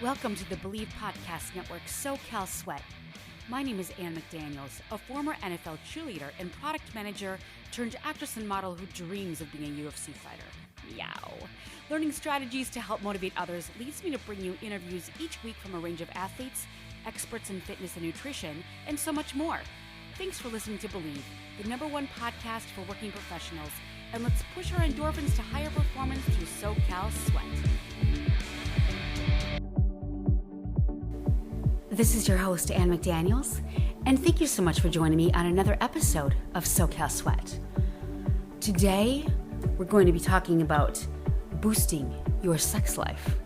Welcome to the Believe Podcast Network SoCal Sweat. My name is Ann McDaniels, a former NFL cheerleader and product manager turned actress and model who dreams of being a UFC fighter. Meow. Learning strategies to help motivate others leads me to bring you interviews each week from a range of athletes, experts in fitness and nutrition, and so much more. Thanks for listening to Believe, the #1 podcast for working professionals, and let's push our endorphins to higher performance through SoCal Sweat. This is your host, Ann McDaniels, and thank you so much for joining me on another episode of SoCal Sweat. Today, we're going to be talking about boosting your sex life,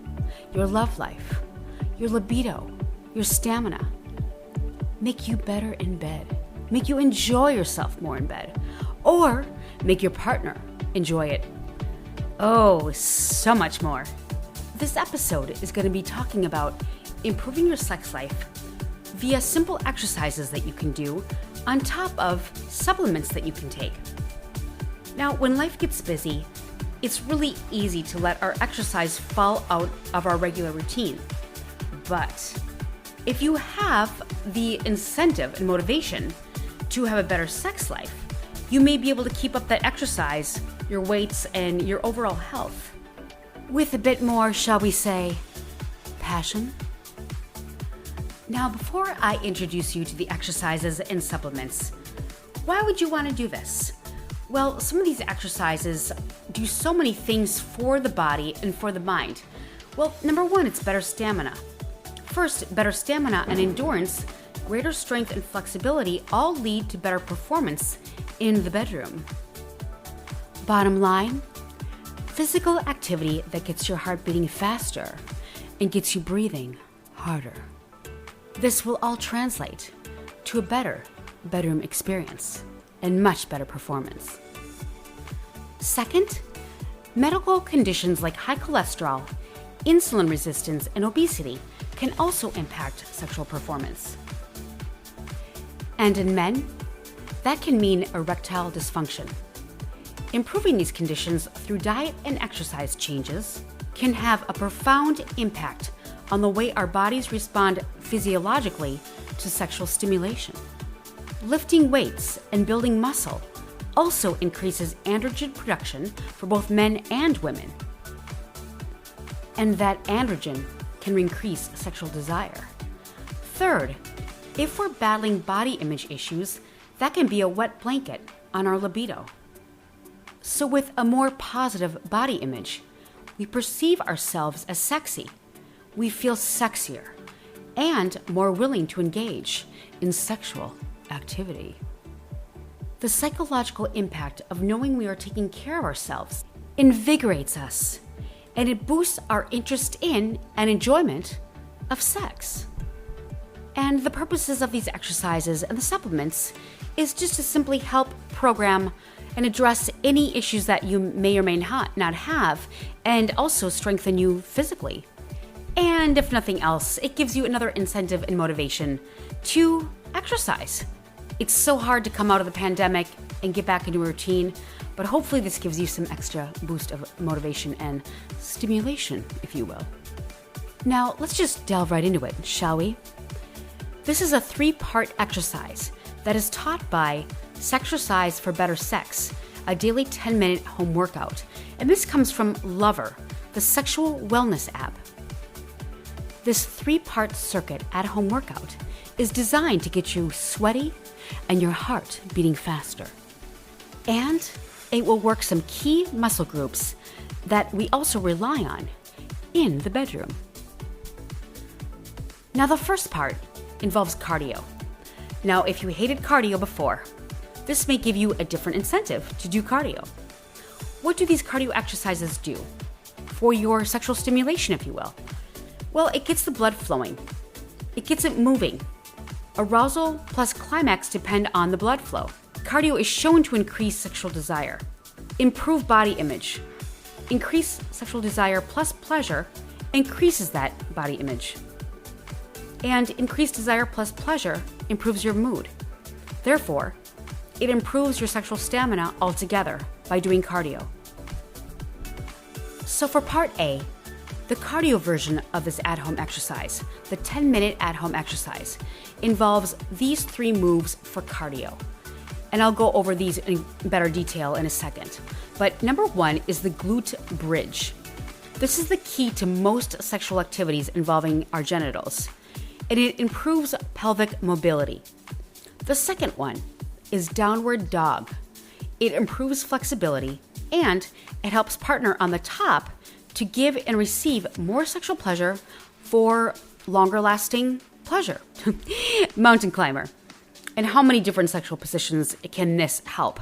your love life, your libido, your stamina, make you better in bed, make you enjoy yourself more in bed, or make your partner enjoy it. Oh, so much more. This episode is going to be talking about improving your sex life via simple exercises that you can do on top of supplements that you can take. Now, when life gets busy, it's really easy to let our exercise fall out of our regular routine. But if you have the incentive and motivation to have a better sex life, you may be able to keep up that exercise, your weights, and your overall health with a bit more, shall we say, passion. Now, before I introduce you to the exercises and supplements, why would you want to do this? Well, some of these exercises do so many things for the body and for the mind. Well, number one, it's better stamina. First, better stamina and endurance, greater strength and flexibility all lead to better performance in the bedroom. Bottom line, physical activity that gets your heart beating faster and gets you breathing harder. This will all translate to a better bedroom experience and much better performance. Second, medical conditions like high cholesterol, insulin resistance, and obesity can also impact sexual performance. And in men, that can mean erectile dysfunction. Improving these conditions through diet and exercise changes can have a profound impact on the way our bodies respond physiologically to sexual stimulation. Lifting weights and building muscle also increases androgen production for both men and women. And that androgen can increase sexual desire. Third, if we're battling body image issues, that can be a wet blanket on our libido. So with a more positive body image, we perceive ourselves as sexy. We feel sexier and more willing to engage in sexual activity. The psychological impact of knowing we are taking care of ourselves invigorates us, and it boosts our interest in and enjoyment of sex. And the purposes of these exercises and the supplements is just to simply help program and address any issues that you may or may not have, and also strengthen you physically. And if nothing else, it gives you another incentive and motivation to exercise. It's so hard to come out of the pandemic and get back into a routine, but hopefully this gives you some extra boost of motivation and stimulation, if you will. Now, let's just delve right into it, shall we? This is a 3-part exercise that is taught by Sexercise for Better Sex, a daily 10-minute home workout. And this comes from Lover, the sexual wellness app. This 3-part circuit at-home workout is designed to get you sweaty and your heart beating faster. And it will work some key muscle groups that we also rely on in the bedroom. Now, the first part involves cardio. Now, if you hated cardio before, this may give you a different incentive to do cardio. What do these cardio exercises do for your sexual stimulation, if you will? Well, it gets the blood flowing. It gets it moving. Arousal plus climax depend on the blood flow. Cardio is shown to increase sexual desire, improve body image. Increase sexual desire plus pleasure increases that body image. And increased desire plus pleasure improves your mood. Therefore, it improves your sexual stamina altogether by doing cardio. So for part A, The cardio version of this at-home exercise, the 10-minute at-home exercise, involves these 3 moves for cardio. And I'll go over these in better detail in a second. But number 1 is the glute bridge. This is the key to most sexual activities involving our genitals, and it improves pelvic mobility. The second one is downward dog. It improves flexibility, and it helps partner on the top to give and receive more sexual pleasure for longer lasting pleasure. Mountain climber. And how many different sexual positions can this help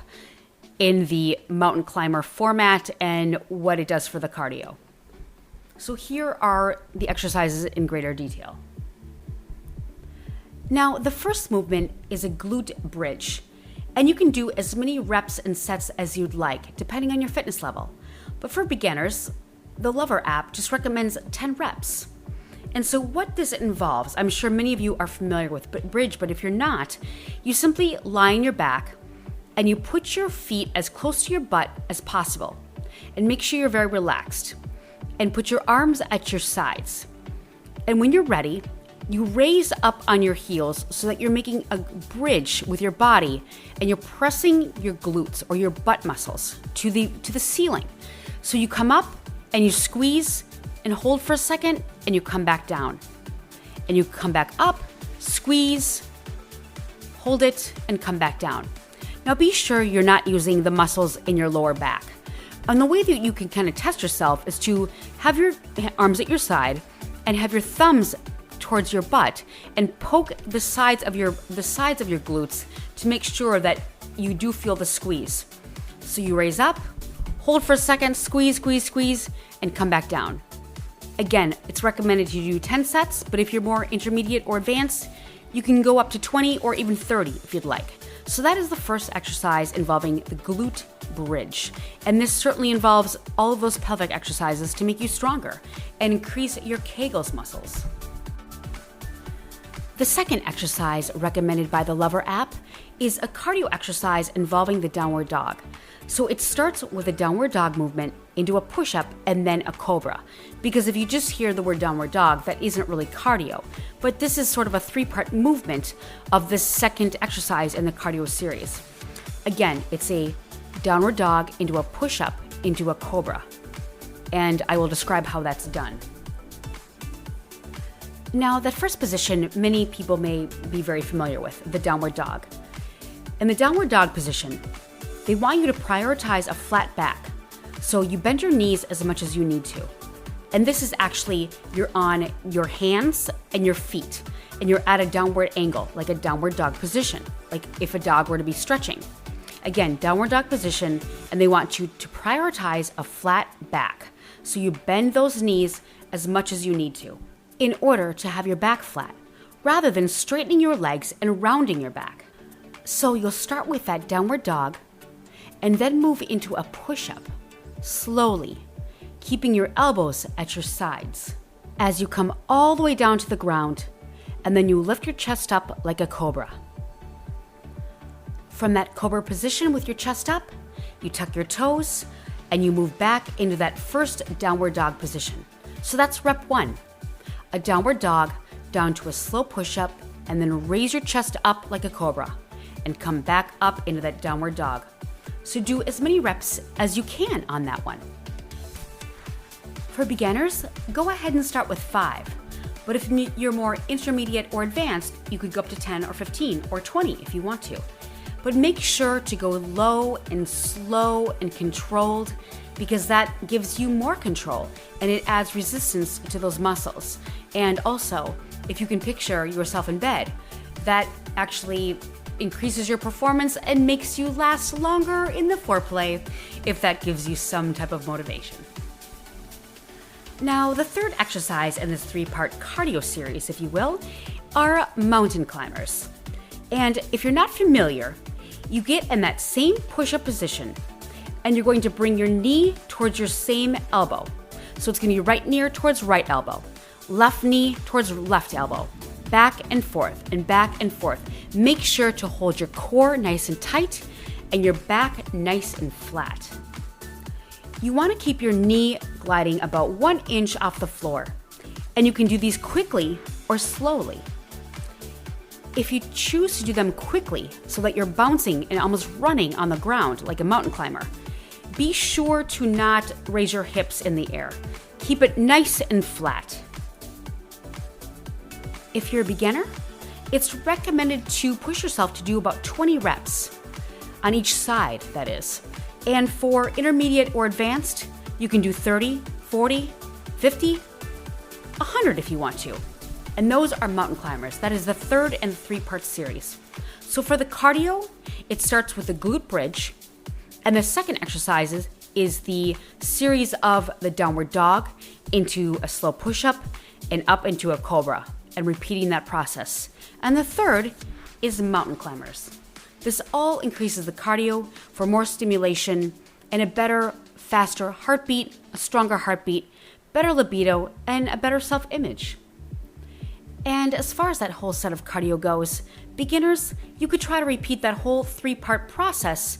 in the mountain climber format and what it does for the cardio? So here are the exercises in greater detail. Now, the first movement is a glute bridge, and you can do as many reps and sets as you'd like, depending on your fitness level. But for beginners, the Lover app just recommends 10 reps. And so what this involves, I'm sure many of you are familiar with bridge, but if you're not, you simply lie on your back and you put your feet as close to your butt as possible and make sure you're very relaxed and put your arms at your sides. And when you're ready, you raise up on your heels so that you're making a bridge with your body and you're pressing your glutes or your butt muscles to the ceiling. So you come up and you squeeze and hold for a second and you come back down. And you come back up, squeeze, hold it, and come back down. Now be sure you're not using the muscles in your lower back. And the way that you can kind of test yourself is to have your arms at your side and have your thumbs towards your butt and poke the sides of your glutes to make sure that you do feel the squeeze. So you raise up, hold for a second, squeeze, squeeze, squeeze, and come back down. Again, it's recommended you do 10 sets, but if you're more intermediate or advanced, you can go up to 20 or even 30 if you'd like. So that is the first exercise involving the glute bridge. And this certainly involves all of those pelvic exercises to make you stronger and increase your Kegels muscles. The second exercise recommended by the Lover app is a cardio exercise involving the downward dog. So it starts with a downward dog movement into a push-up and then a cobra. Because if you just hear the word downward dog, that isn't really cardio. But this is sort of a 3-part movement of the second exercise in the cardio series. Again, it's a downward dog into a push-up into a cobra. And I will describe how that's done. Now, that first position, many people may be very familiar with, the downward dog. In the downward dog position, they want you to prioritize a flat back. So you bend your knees as much as you need to. And this is actually, you're on your hands and your feet, and you're at a downward angle, like a downward dog position, like if a dog were to be stretching. Again, downward dog position, and they want you to prioritize a flat back. So you bend those knees as much as you need to in order to have your back flat, rather than straightening your legs and rounding your back. So you'll start with that downward dog, and then move into a push-up, slowly, keeping your elbows at your sides. As you come all the way down to the ground, and then you lift your chest up like a cobra. From that cobra position with your chest up, you tuck your toes, and you move back into that first downward dog position. So that's rep 1. A downward dog down to a slow push-up, and then raise your chest up like a cobra, and come back up into that downward dog. So do as many reps as you can on that one. For beginners, go ahead and start with 5. But if you're more intermediate or advanced, you could go up to 10 or 15 or 20 if you want to. But make sure to go low and slow and controlled, because that gives you more control and it adds resistance to those muscles. And also, if you can picture yourself in bed, that actually increases your performance and makes you last longer in the foreplay, if that gives you some type of motivation. Now, the third exercise in this 3-part cardio series, if you will, are mountain climbers. And if you're not familiar, you get in that same push-up position, and you're going to bring your knee towards your same elbow. So it's going to be right knee towards right elbow, left knee towards left elbow, back and forth and back and forth. Make sure to hold your core nice and tight and your back nice and flat. You want to keep your knee gliding about 1 inch off the floor, and you can do these quickly or slowly. If you choose to do them quickly so that you're bouncing and almost running on the ground like a mountain climber, be sure to not raise your hips in the air. Keep it nice and flat. If you're a beginner, it's recommended to push yourself to do about 20 reps on each side, that is. And for intermediate or advanced, you can do 30, 40, 50, 100 if you want to. And those are mountain climbers. That is the third and 3-part series. So for the cardio, it starts with the glute bridge. And the second exercise is the series of the downward dog into a slow push-up and up into a cobra, and repeating that process. And the third is mountain climbers. This all increases the cardio for more stimulation and a better, faster heartbeat, a stronger heartbeat, better libido, and a better self-image. And as far as that whole set of cardio goes, beginners, you could try to repeat that whole 3-part process,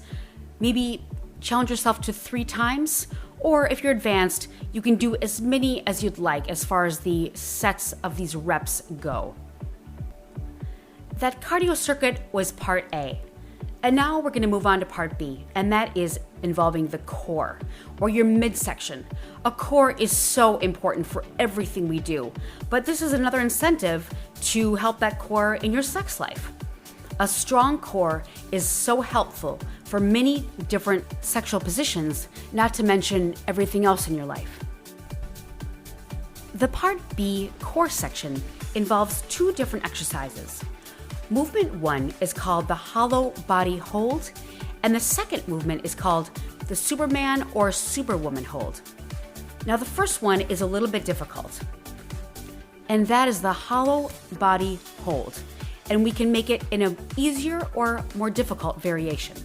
maybe challenge yourself to 3 times, or if you're advanced, you can do as many as you'd like as far as the sets of these reps go. That cardio circuit was part A. And now we're going to move on to part B, and that is involving the core, or your midsection. A core is so important for everything we do, but this is another incentive to help that core in your sex life. A strong core is so helpful for many different sexual positions, not to mention everything else in your life. The part B core section involves 2 different exercises. Movement 1 is called the hollow body hold, and the second movement is called the Superman or Superwoman hold. Now the first one is a little bit difficult, and that is the hollow body hold, and we can make it in an easier or more difficult variation.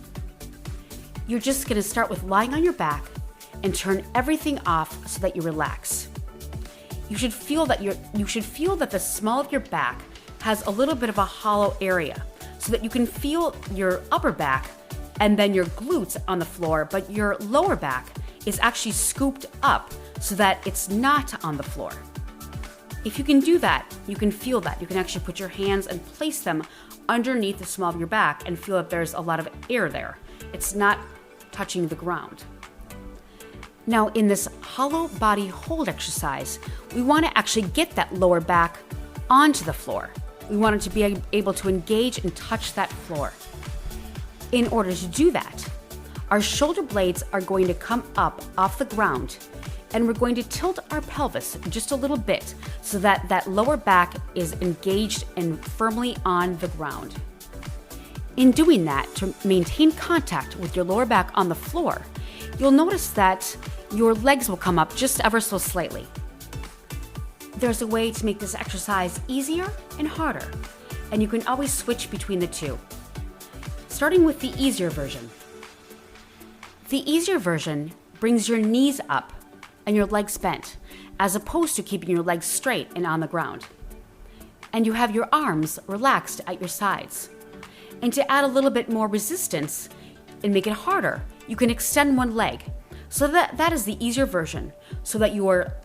You're just going to start with lying on your back and turn everything off so that you relax. You should feel that the small of your back has a little bit of a hollow area so that you can feel your upper back and then your glutes on the floor, but your lower back is actually scooped up so that it's not on the floor. If you can do that, you can feel that. You can actually put your hands and place them underneath the small of your back and feel that there's a lot of air there. It's not touching the ground. Now, in this hollow body hold exercise, we want to actually get that lower back onto the floor. We want it to be able to engage and touch that floor. In order to do that, our shoulder blades are going to come up off the ground, and we're going to tilt our pelvis just a little bit so that that lower back is engaged and firmly on the ground. In doing that, to maintain contact with your lower back on the floor, you'll notice that your legs will come up just ever so slightly. There's a way to make this exercise easier and harder, and you can always switch between the two. Starting with the easier version. The easier version brings your knees up and your legs bent, as opposed to keeping your legs straight and on the ground. And you have your arms relaxed at your sides. And to add a little bit more resistance and make it harder, you can extend one leg. So that is the easier version, so that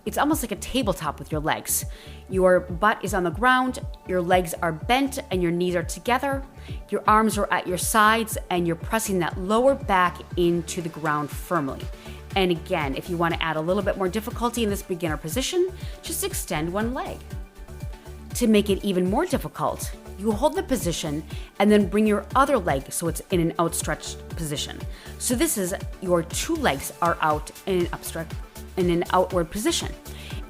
it's almost like a tabletop with your legs. Your butt is on the ground, your legs are bent, and your knees are together. Your arms are at your sides, and you're pressing that lower back into the ground firmly. And again, if you want to add a little bit more difficulty in this beginner position, just extend one leg. To make it even more difficult, you hold the position and then bring your other leg so it's in an outstretched position. So this is your 2 legs are out in an outward position.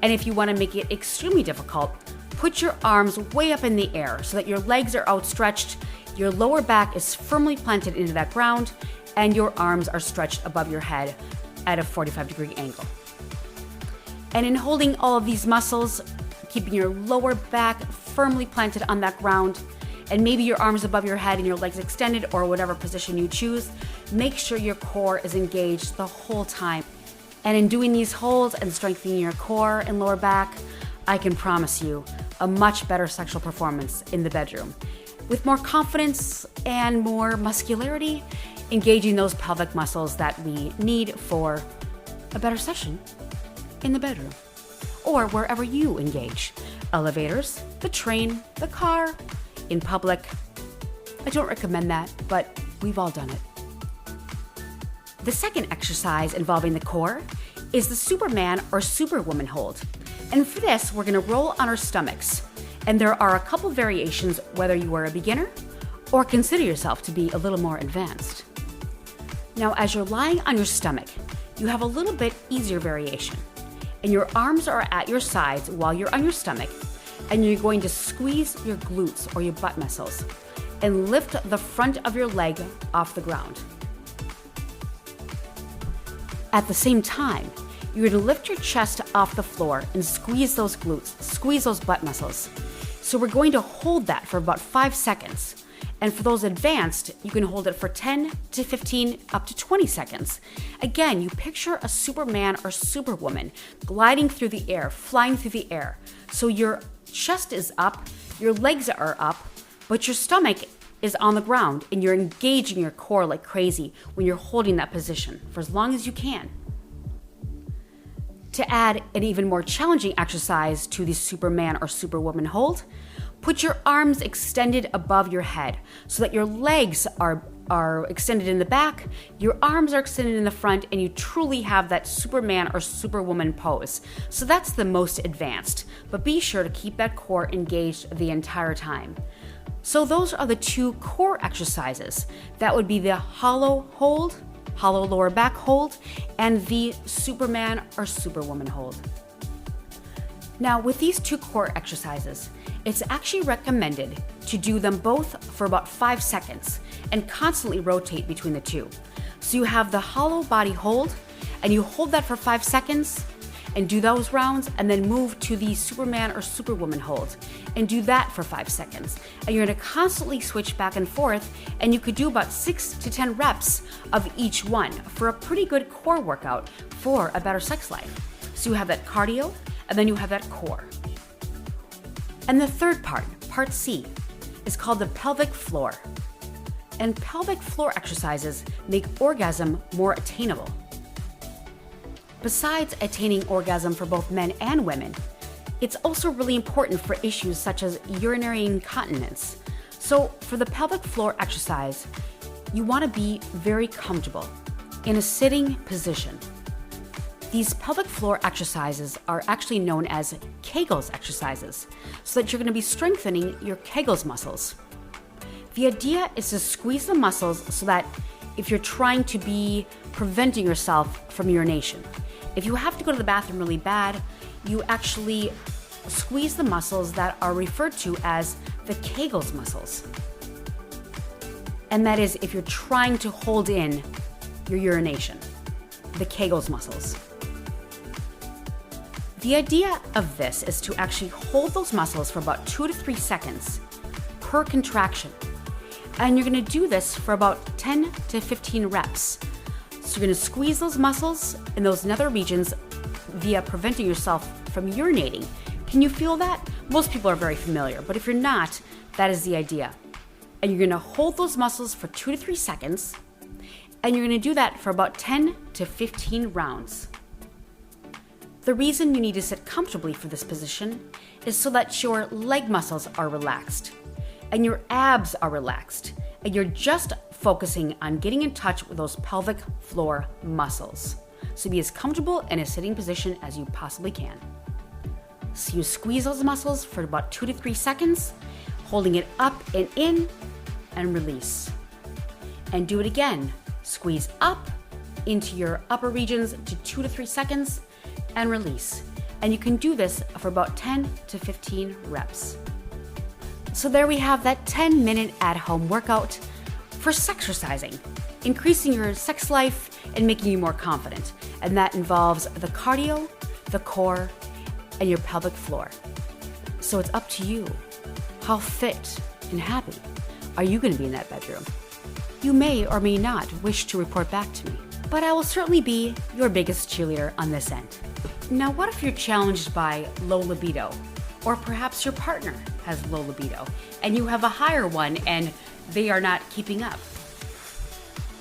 And if you want to make it extremely difficult, put your arms way up in the air so that your legs are outstretched, your lower back is firmly planted into that ground, and your arms are stretched above your head at a 45-degree angle. And in holding all of these muscles, keeping your lower back firmly planted on that ground, and maybe your arms above your head and your legs extended, or whatever position you choose, make sure your core is engaged the whole time. And in doing these holds and strengthening your core and lower back, I can promise you a much better sexual performance in the bedroom, with more confidence and more muscularity, engaging those pelvic muscles that we need for a better session in the bedroom or wherever you engage. Elevators, the train, the car, in public. I don't recommend that, but we've all done it. The second exercise involving the core is the Superman or Superwoman hold. And for this, we're gonna roll on our stomachs. And there are a couple variations whether you are a beginner or consider yourself to be a little more advanced. Now, as you're lying on your stomach, you have a little bit easier variation. And your arms are at your sides while you're on your stomach, and you're going to squeeze your glutes or your butt muscles and lift the front of your leg off the ground. At the same time, you're going to lift your chest off the floor and squeeze those glutes, squeeze those butt muscles. So we're going to hold that for about 5 seconds. And for those advanced, you can hold it for 10 to 15, up to 20 seconds. Again, you picture a Superman or Superwoman gliding through the air, flying through the air. So your chest is up, your legs are up, but your stomach is on the ground and you're engaging your core like crazy when you're holding that position for as long as you can. To add an even more challenging exercise to the Superman or Superwoman hold, put your arms extended above your head so that your legs are extended in the back, your arms are extended in the front, and you truly have that Superman or Superwoman pose. So that's the most advanced, but be sure to keep that core engaged the entire time. So those are the two core exercises. That would be the hollow hold, hollow lower back hold, and the Superman or Superwoman hold. Now, with these two core exercises, it's actually recommended to do them both for about 5 seconds and constantly rotate between the two. So you have the hollow body hold, and you hold that for 5 seconds and do those rounds, and then move to the Superman or Superwoman hold and do that for 5 seconds. And you're gonna constantly switch back and forth, and you could do about 6 to 10 reps of each one for a pretty good core workout for a better sex life. So you have that cardio, and then you have that core. And the third part, part C, is called the pelvic floor. And pelvic floor exercises make orgasm more attainable. Besides attaining orgasm for both men and women, it's also really important for issues such as urinary incontinence. So for the pelvic floor exercise, you want to be very comfortable in a sitting position. These pelvic floor exercises are actually known as Kegels exercises, so that you're going to be strengthening your Kegels muscles. The idea is to squeeze the muscles so that if you're trying to be preventing yourself from urination, if you have to go to the bathroom really bad, you actually squeeze the muscles that are referred to as the Kegels muscles. And that is if you're trying to hold in your urination, the Kegels muscles. The idea of this is to actually hold those muscles for about 2 to 3 seconds per contraction. And you're gonna do this for about 10 to 15 reps. So you're gonna squeeze those muscles in those nether regions via preventing yourself from urinating. Can you feel that? Most people are very familiar, but if you're not, that is the idea. And you're gonna hold those muscles for 2 to 3 seconds, and you're gonna do that for about 10 to 15 rounds. The reason you need to sit comfortably for this position is so that your leg muscles are relaxed and your abs are relaxed, and you're just focusing on getting in touch with those pelvic floor muscles. So be as comfortable in a sitting position as you possibly can. So you squeeze those muscles for about 2 to 3 seconds, holding it up and in, and release. And do it again. Squeeze up into your upper regions to 2 to 3 seconds, and release. And you can do this for about 10 to 15 reps. So there we have that 10-minute at-home workout for sexercising, increasing your sex life and making you more confident. And that involves the cardio, the core, and your pelvic floor. So it's up to you. How fit and happy are you going to be in that bedroom? You may or may not wish to report back to me, but I will certainly be your biggest cheerleader on this end. Now, what if you're challenged by low libido? Or perhaps your partner has low libido and you have a higher one and they are not keeping up.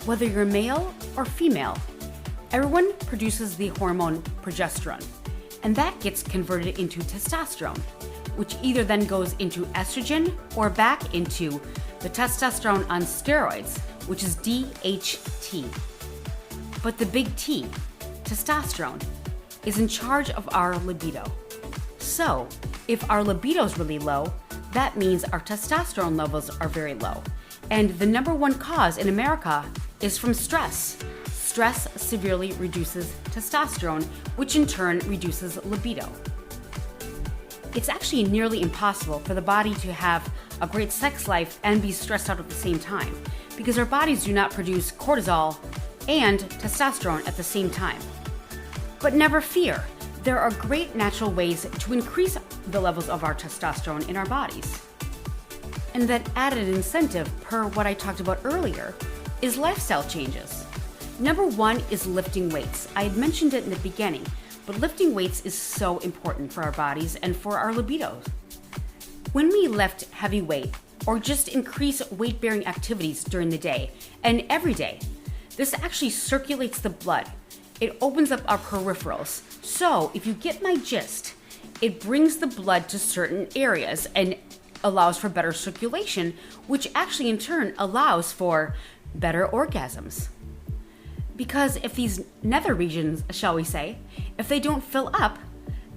Whether you're male or female, Everyone produces the hormone progesterone, and that gets converted into testosterone, which either then goes into estrogen or back into the testosterone on steroids, which is DHT. But the big T, testosterone, is in charge of our libido. So, if our libido is really low, that means our testosterone levels are very low. And the number one cause in America is from stress. Stress severely reduces testosterone, which in turn reduces libido. It's actually nearly impossible for the body to have a great sex life and be stressed out at the same time, because our bodies do not produce cortisol and testosterone at the same time. But never fear, there are great natural ways to increase the levels of our testosterone in our bodies. And that added incentive, per what I talked about earlier, is lifestyle changes. Number one is lifting weights. I had mentioned it in the beginning, but lifting weights is so important for our bodies and for our libidos. When we lift heavy weight or just increase weight-bearing activities during the day and every day, this actually circulates the blood. It opens up our peripherals. So if you get my gist, it brings the blood to certain areas and allows for better circulation, which actually in turn allows for better orgasms. Because if these nether regions, shall we say, if they don't fill up,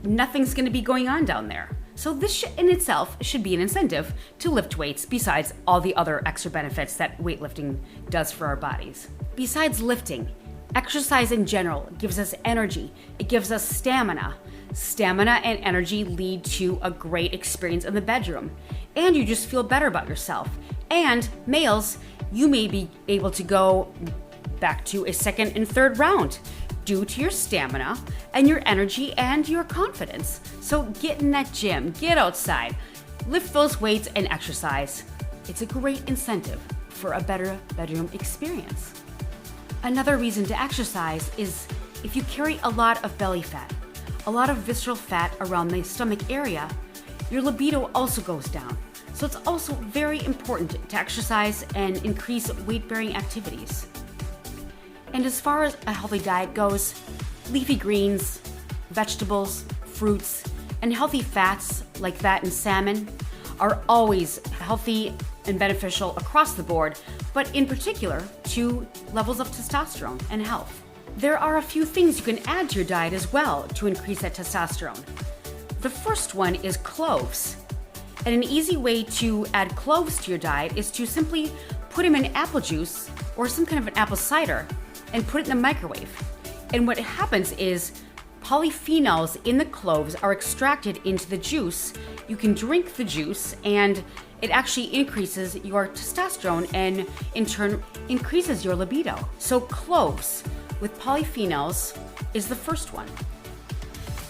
nothing's going to be going on down there. So this in itself should be an incentive to lift weights, besides all the other extra benefits that weightlifting does for our bodies. Besides lifting, exercise in general gives us energy. It gives us stamina. Stamina and energy lead to a great experience in the bedroom. And you just feel better about yourself. And males, you may be able to go back to a second and third round due to your stamina and your energy and your confidence. So get in that gym, get outside, lift those weights and exercise. It's a great incentive for a better bedroom experience. Another reason to exercise is if you carry a lot of belly fat, a lot of visceral fat around the stomach area, your libido also goes down. So it's also very important to exercise and increase weight-bearing activities. And as far as a healthy diet goes, leafy greens, vegetables, fruits, and healthy fats like that in salmon are always healthy and beneficial across the board, but in particular to levels of testosterone and health. There are a few things you can add to your diet as well to increase that testosterone. The first one is cloves. And an easy way to add cloves to your diet is to simply put them in apple juice or some kind of an apple cider and put it in the microwave. And what happens is polyphenols in the cloves are extracted into the juice. You can drink the juice and it actually increases your testosterone and in turn increases your libido. So cloves with polyphenols is the first one.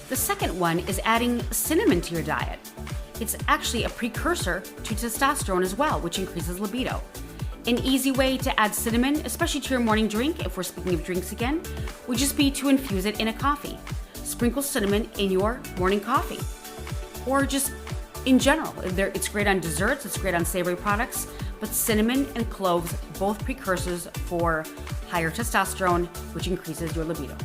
The second one is adding cinnamon to your diet. It's actually a precursor to testosterone as well, which increases libido. An easy way to add cinnamon, especially to your morning drink, if we're speaking of drinks again, would just be to infuse it in a coffee. Sprinkle cinnamon in your morning coffee. Or just in general. It's great on desserts, it's great on savory products, but cinnamon and cloves, both precursors for higher testosterone, which increases your libido.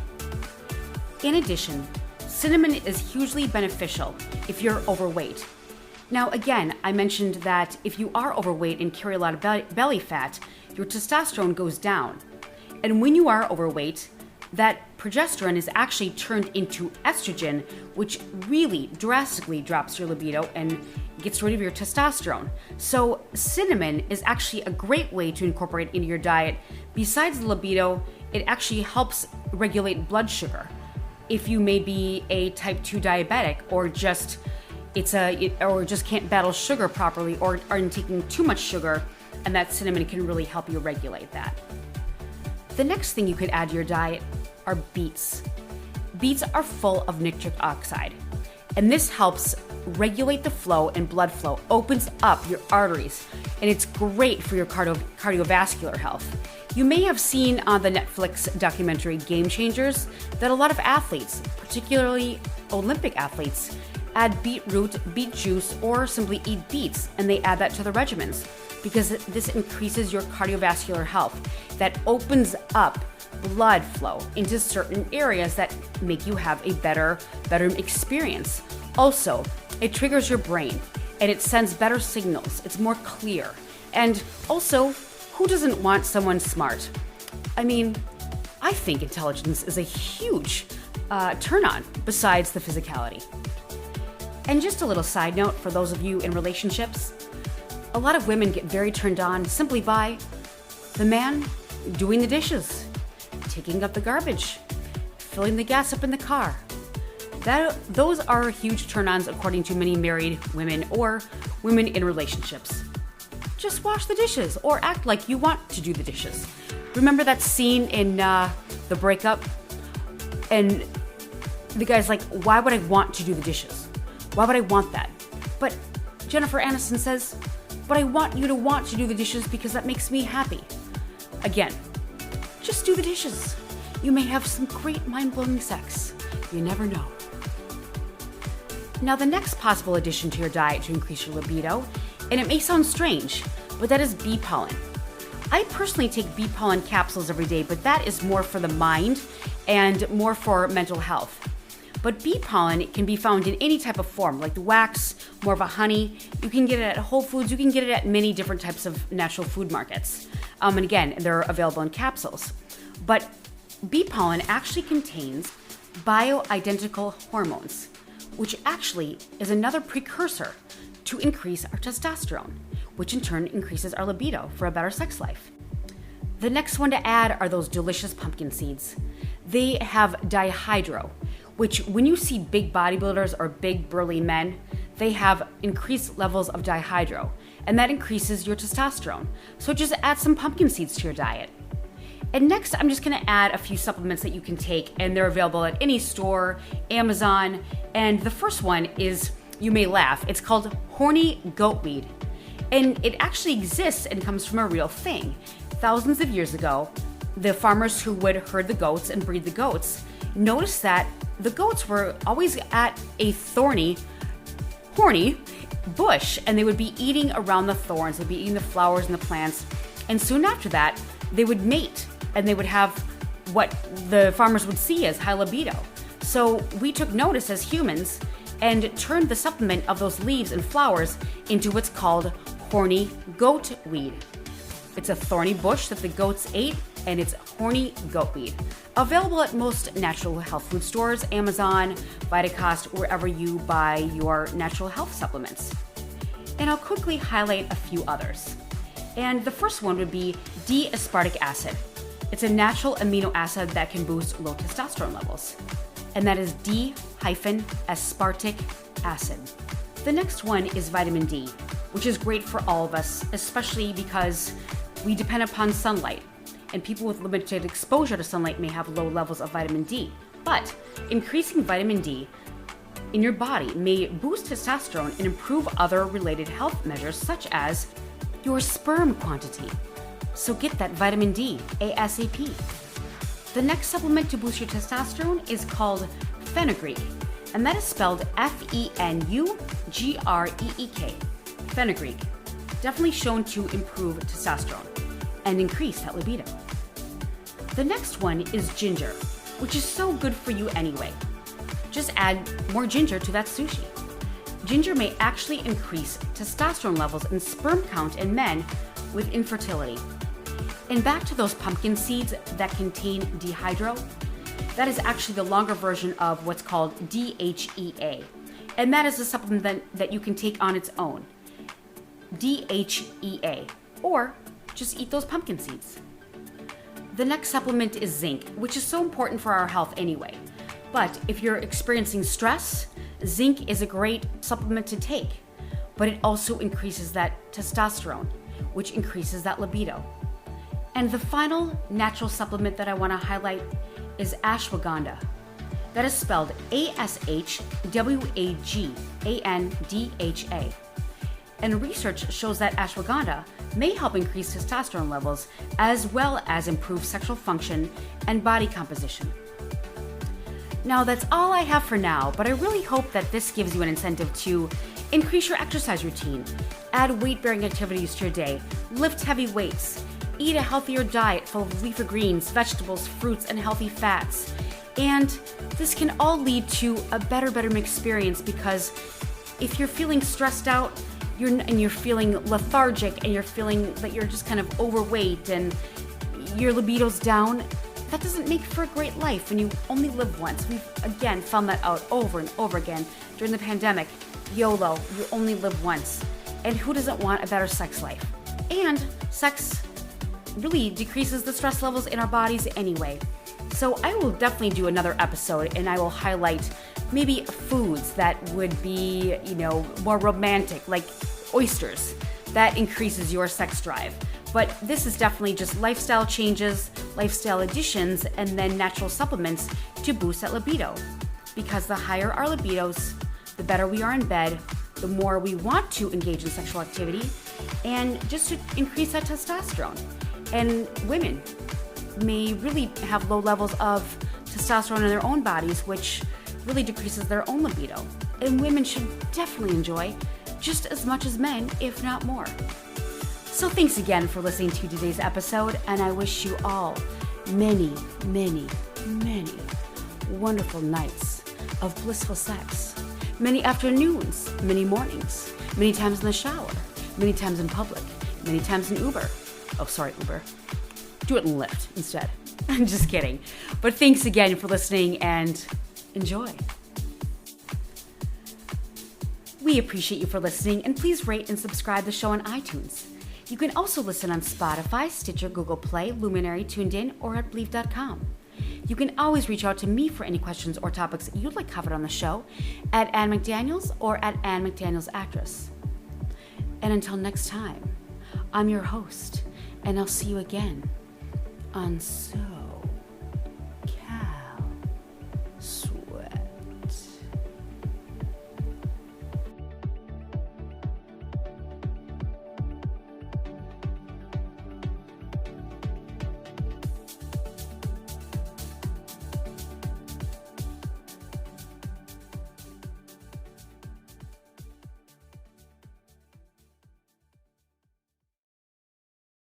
In addition, cinnamon is hugely beneficial if you're overweight. Now again, I mentioned that if you are overweight and carry a lot of belly fat, your testosterone goes down. And when you are overweight, that progesterone is actually turned into estrogen, which really drastically drops your libido and gets rid of your testosterone. So cinnamon is actually a great way to incorporate into your diet. Besides the libido, it actually helps regulate blood sugar. If you may be a type 2 diabetic or just can't battle sugar properly or are taking too much sugar, and that cinnamon can really help you regulate that. The next thing you could add to your diet are beets. Beets are full of nitric oxide, and this helps regulate the flow and blood flow, opens up your arteries, and it's great for your cardiovascular health. You may have seen on the Netflix documentary Game Changers that a lot of athletes, particularly Olympic athletes, add beetroot, beet juice, or simply eat beets, and they add that to their regimens because this increases your cardiovascular health. That opens up blood flow into certain areas that make you have a better experience. Also, it triggers your brain and it sends better signals. It's more clear. And also, who doesn't want someone smart? I mean, I think intelligence is a huge turn on besides the physicality. And just a little side note for those of you in relationships, a lot of women get very turned on simply by the man doing the dishes, taking up the garbage, filling the gas up in the car. Those are huge turn-ons according to many married women or women in relationships. Just wash the dishes or act like you want to do the dishes. Remember that scene in The Breakup? And the guy's like, why would I want to do the dishes? Why would I want that? But Jennifer Aniston says, but I want you to want to do the dishes because that makes me happy. Again, just do the dishes. You may have some great mind-blowing sex. You never know. Now, the next possible addition to your diet to increase your libido, and it may sound strange, but that is bee pollen. I personally take bee pollen capsules every day, but that is more for the mind and more for mental health. But bee pollen can be found in any type of form, like the wax, more of a honey. You can get it at Whole Foods. You can get it at many different types of natural food markets. And again, they're available in capsules. But bee pollen actually contains bioidentical hormones, which actually is another precursor to increase our testosterone, which in turn increases our libido for a better sex life. The next one to add are those delicious pumpkin seeds. They have dihydro, which when you see big bodybuilders or big burly men, they have increased levels of dihydro, and that increases your testosterone. So just add some pumpkin seeds to your diet. And next, I'm just gonna add a few supplements that you can take, and they're available at any store, Amazon, and the first one is, you may laugh, it's called Horny goatweed. And it actually exists and comes from a real thing. Thousands of years ago, the farmers who would herd the goats and breed the goats noticed that the goats were always at a horny bush, and they would be eating around the thorns, they'd be eating the flowers and the plants, and soon after that, they would mate, and they would have what the farmers would see as high libido. So we took notice as humans and turned the supplement of those leaves and flowers into what's called horny goatweed. It's a thorny bush that the goats ate, and it's horny goatweed. Available at most natural health food stores, Amazon, Vitacost, wherever you buy your natural health supplements. And I'll quickly highlight a few others. And the first one would be D-aspartic acid. It's a natural amino acid that can boost low testosterone levels. And that is D-aspartic acid. The next one is vitamin D, which is great for all of us, especially because we depend upon sunlight. And people with limited exposure to sunlight may have low levels of vitamin D. But increasing vitamin D in your body may boost testosterone and improve other related health measures such as your sperm quantity. So get that vitamin D ASAP. The next supplement to boost your testosterone is called Fenugreek, and that is spelled F-E-N-U-G-R-E-E-K. Fenugreek, definitely shown to improve testosterone and increase that libido. The next one is ginger, which is so good for you anyway. Just add more ginger to that sushi. Ginger may actually increase testosterone levels and sperm count in men with infertility. And back to those pumpkin seeds that contain dihydro, that is actually the longer version of what's called DHEA. And that is a supplement that you can take on its own. DHEA, or just eat those pumpkin seeds. The next supplement is zinc, which is so important for our health anyway. But if you're experiencing stress, zinc is a great supplement to take, but it also increases that testosterone, which increases that libido. And the final natural supplement that I want to highlight is ashwagandha. That is spelled ASHWAGANDHA. And research shows that ashwagandha may help increase testosterone levels as well as improve sexual function and body composition. Now that's all I have for now, but I really hope that this gives you an incentive to increase your exercise routine, add weight-bearing activities to your day, lift heavy weights, Eat a healthier diet full of leafy greens, vegetables, fruits, and healthy fats. And this can all lead to a better experience, because if you're feeling stressed out, you're feeling lethargic, and you're feeling that you're just kind of overweight and your libido's down, that doesn't make for a great life when you only live once. We've, again, found that out over and over again during the pandemic. YOLO, you only live once. And who doesn't want a better sex life? And sex really decreases the stress levels in our bodies anyway. So I will definitely do another episode, and I will highlight maybe foods that would be, more romantic, like oysters. That increases your sex drive. But this is definitely just lifestyle changes, lifestyle additions, and then natural supplements to boost that libido. Because the higher our libidos, the better we are in bed, the more we want to engage in sexual activity, and just to increase that testosterone. And women may really have low levels of testosterone in their own bodies, which really decreases their own libido. And women should definitely enjoy just as much as men, if not more. So thanks again for listening to today's episode, and I wish you all many wonderful nights of blissful sex. Many afternoons, many mornings, many times in the shower, many times in public, many times in Uber. Oh, sorry, Uber. Do it in Lyft instead. I'm just kidding. But thanks again for listening, and enjoy. We appreciate you for listening, and please rate and subscribe the show on iTunes. You can also listen on Spotify, Stitcher, Google Play, Luminary, TuneIn, or at Believe.com. You can always reach out to me for any questions or topics you'd like covered on the show at Ann McDaniels or at Ann McDaniels Actress. And until next time, I'm your host, and I'll see you again on So